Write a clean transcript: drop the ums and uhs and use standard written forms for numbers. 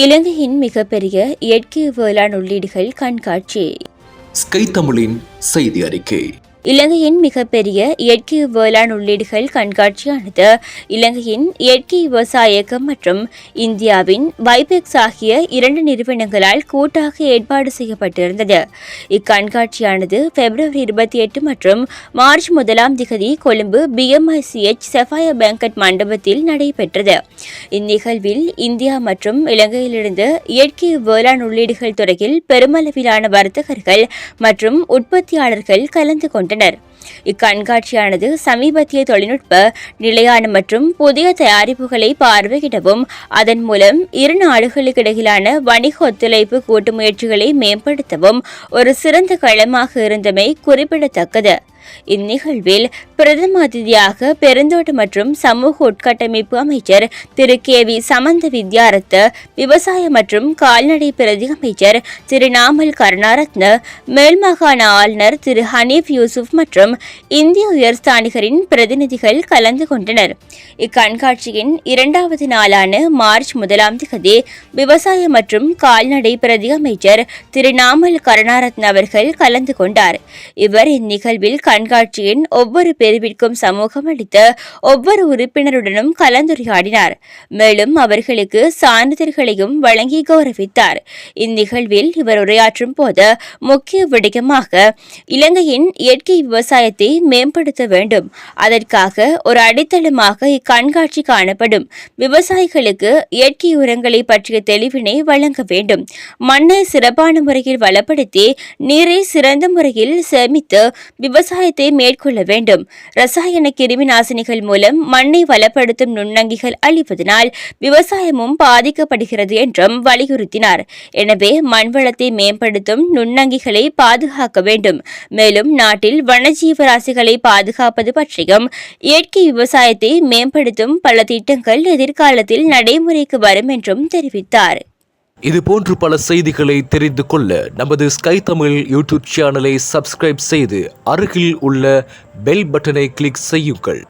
இலங்கையின் மிகப்பெரிய இயற்கை வேளாண் உள்ளீடுகள் கண்காட்சி. ஸ்கை தமிழின் செய்தி அறிக்கை. இலங்கையின் மிகப்பெரிய இயற்கை வேளாண் உள்ளீடுகள் கண்காட்சியானது இலங்கையின் இயற்கை விவசாய இயக்கம் மற்றும் இந்தியாவின் வைபெக்ஸ் ஆகிய இரண்டு நிறுவனங்களால் கூட்டாக ஏற்பாடு செய்யப்பட்டிருந்தது. இக்கண்காட்சியானது பிப்ரவரி 28 மற்றும் மார்ச் 1 கொழும்பு BMICH சஃபாயா பேங்கட் மண்டபத்தில் நடைபெற்றது. இந்நிகழ்வில் இந்தியா மற்றும் இலங்கையிலிருந்து இயற்கை வேளாண் உள்ளீடுகள் துறையில் பெருமளவிலான வர்த்தகர்கள் மற்றும் உற்பத்தியாளர்கள் கலந்து கொண்டனர். இக்கண்காட்சியானது சமீபத்திய தொழில்நுட்ப, நிலையான மற்றும் புதிய தயாரிப்புகளை பார்வையிடவும் அதன் மூலம் இரு நாடுகளுக்கிடையிலான வணிக ஒத்துழைப்பு கூட்டு முயற்சிகளை மேம்படுத்தவும் ஒரு சிறந்த களமாக இருந்தமை குறிப்பிடத்தக்கது. இந்நிகழ்வில் பிரதம அதிதியாக பெருந்தோட்ட மற்றும் சமூக உட்கட்டமைப்பு அமைச்சர் திரு KV சமந்த வித்யாரத்ன, விவசாய மற்றும் கால்நடை பிரதி அமைச்சர் திரு நாமல் கருணாரத்ன, மேல்மாகாண ஆளுநர் திரு ஹனீப் யூசுப் மற்றும் இந்திய உயர்ஸ்தானிகரின் பிரதிநிதிகள் கலந்து கொண்டனர். இக்கண்காட்சியின் இரண்டாவது நாளான மார்ச் 1 விவசாய மற்றும் கால்நடை பிரதி அமைச்சர் திரு நாமல் கருணாரத்ன அவர்கள் கலந்து கொண்டார். இவர் இந்நிகழ்வில் கண்காட்சியின் ஒவ்வொரு பிரிவிற்கும் சமூகம் அளித்த ஒவ்வொரு உறுப்பினருடனும் கலந்துரையாடினார். மேலும் அவர்களுக்கு சான்றிதழ்களையும் வழங்கி கௌரவித்தார். இந்நிகழ்வில் இவர் உரையாற்றும் போது முக்கிய விடயமாக இலங்கையின் இயற்கை விவசாயத்தை மேம்படுத்த வேண்டும், அதற்காக ஒரு அடித்தளமாக இக்கண்காட்சி காணப்படும். விவசாயிகளுக்கு இயற்கை உரங்களை பற்றிய தெளிவினை வழங்க வேண்டும். மண்ணை சிறப்பான முறையில் வளப்படுத்தி நீரை சிறந்த முறையில் சேமித்து விவசாயத்தை மேற்கொள்ள வேண்டும். ரசாயன கிருமி நாசினிகள் மூலம் மண்ணை வளப்படுத்தும் நுண்ணங்கிகள் அழிவதனால் விவசாயமும் பாதிக்கப்படுகிறது என்றும் வலியுறுத்தினார். எனவே மண்வளத்தை மேம்படுத்தும் நுண்ணங்கிகளை பாதுகாக்க வேண்டும். மேலும் நாட்டில் வனஜீவராசிகளை பாதுகாப்பது பற்றியும் இயற்கை விவசாயத்தை மேம்படுத்தும் பல திட்டங்கள் எதிர்காலத்தில் நடைமுறைக்கு வரும் என்றும் தெரிவித்தார். இதுபோன்று பல செய்திகளை தெரிந்து கொள்ள நமது ஸ்கை தமிழ் யூடியூப் சேனலை சப்ஸ்கிரைப் செய்து அருகில் உள்ள பெல் பட்டனை கிளிக் செய்யுங்கள்.